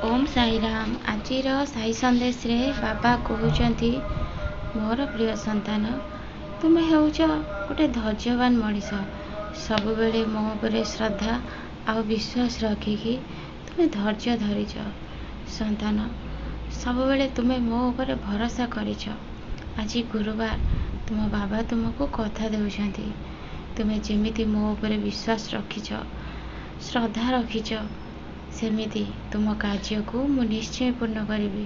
ओम साई राम। आजिर साई संदेश रे बाबा कहते मोर प्रिय संतान तुम्हें होच गोटे धैर्यवान मनीष सब बेले मो ଉପରେ श्रद्धा आ विश्वास रखिकी तुम्हें धैर्य धरीच संतान सब बेले तुम्हें मो ଉପରେ भरोसा करिछ। आज गुरुवार तुम बाबा तुमको कथा देउछंती तुम्हें जेमिति मो ଉପରେ विश्वास रखिछ श्रद्धा रखिछ सेमिति तुम कार्य को मु निश्चय पूर्ण करी।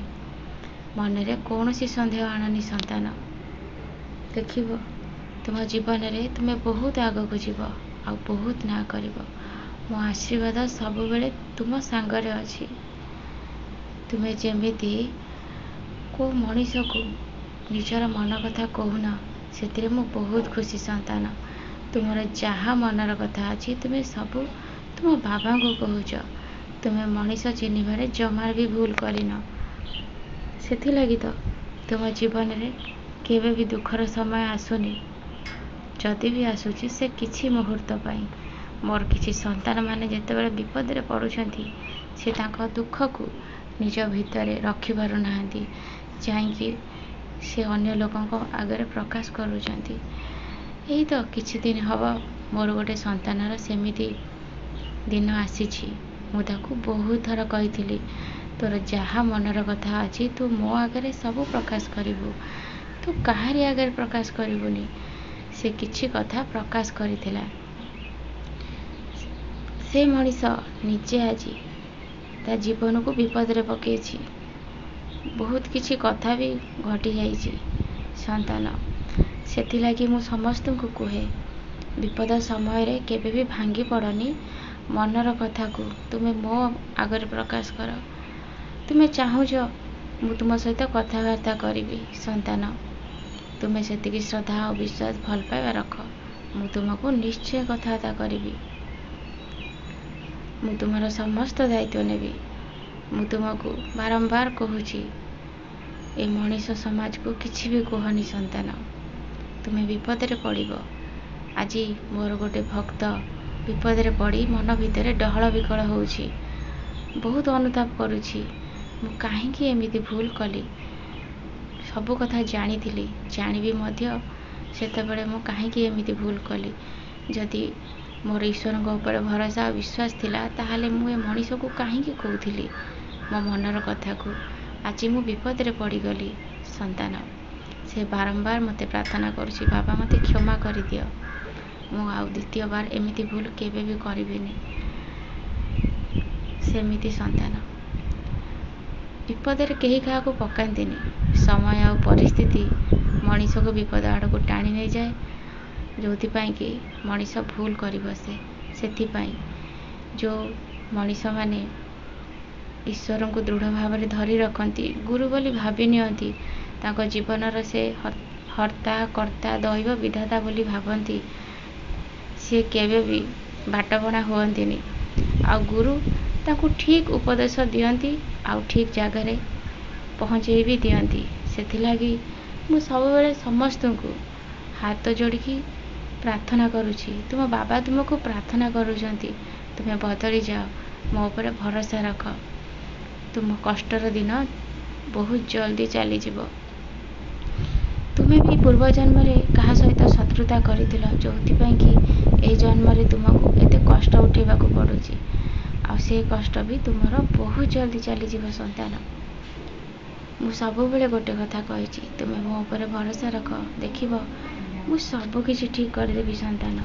मनरे कौन सी सन्देह आणनी संतान देखिब तुम जीवन रे तुम्हें बहुत आग को जीव आ बहुत ना कर मो आशीर्वाद सब बेले तुम सांगरे अच्छी। तुम्हें जेमिति को मनीष को निजर मन कथा कहून से मु बहुत खुशी संतान तुमर जहाँ मनर कथा अच्छी तुम्हें सब तुम बाबा को कहूच तुम्हें मनीष चिन्हबार जमार भी भूल करन से लगी तो तुम जीवन रे केवे भी दुखर समय आसुनी जदि भी आसूची से किछि मुहूर्त पाई मोर किछि संतान माने जेतेबेले विपद रे पड़ुछंती से तांको दुख को निज भितर रखि पारु नाहंती जाईकि से अन्य लोकों को आगे प्रकाश करूछंती। यही तो किछि दिन हवा मोर गोटे संतानर सेमिति दिन आसीछि मु ताकू बहुत थर कही तोर जहाँ मनर कथा अच्छी तू मो आगे सब प्रकाश करू तू कहारी आगे प्रकाश करूनी से किछि कथा प्रकाश करिथिला से मनीष निजे आज ता जीवन को विपद रे पकेछि बहुत किछि कथा भी घटी जाइछि संतान सेथि लागी मु समस्त को कहे विपद समय रे केबे भी भांगी पड़नी मनर कथा को तुम्हें मो आगे प्रकाश कर तुम्हें चाहूच मु तुम सहित कथबार्ता करी संतान तुम्हें से श्रद्धा और विश्वास भल पाइबा रख मु तुमको निश्चय कथबार्ता करी मु तुमर समस्त दायित्व नेबी मु तुमको बारंबार कहूची ए मनीष समाज को किछि भी कहनी संतान तुम्हें विपद रे पड़िबो। आज मोर गोटे भक्त विपद रे पड़ी मन भितर डहल विकल होउछि बहुत अनुताप करुछि मु काहेकि एमिति भूल कली सब कथा जानी जानिबी मध्य सेतेबेले मु काहेकि एमिति भूल कली जदि मोर ईश्वर ऊपर भरोसा विश्वास थिला ताहाले मु ए मनीष को काहेकि कहूथिली मो मनर कथा को आज मु विपद रे पड़ी गली संतान से बारंबार मते प्रार्थना करुछि बाबा मते क्षमा कर दियो मु आउ द्वितीय बार एमिति भूल केबे भी करिबिनी सेमिति संतान विपद रे केही काहा को पकांतिनी समय आ परिस्थिति मनीष को विपद आड़ को टाणी नहीं जाए जोथि पाई कि मनीष भूल कर बसे सेथिपाई जो मनीष माने ईश्वर को दृढ़ भाव में धरी रखती गुरु बोली भावी नियंती ताको जीवनर से हर्ता कर्ता दैव विधाता बोली भावती सी केवे भी बाटबणा हुअन्तिनी आ गुरु ताकू ठीक उपदेश दियंती आ ठीक जगह पहुँचे भी दियंती सेथिलागी मु सब बेले समस्त को हाथ जोड़िकी प्रार्थना करुछि तुम बाबा तुमको प्रार्थना करुछंती तुम्हें बदली जाओ मो ऊपर भरोसा रख तुम कष्टर दिन बहुत जल्दी चली जीव तुम्हें भी पूर्व जन्म रे कहा सहित शत्रुता करिथिल जोथिपाई कि ए जन्म रे तुमको एते कष्ट उठेबा को पड़ुछि आ से कष्ट भी तुमर बहुत जल्दी चली जीव संतान मु सब बेले गोटे कथा कहिछि तुम्हें मो ऊपर भरोसा रख देखिब मु सब किछि ठीक कर देबी संतान।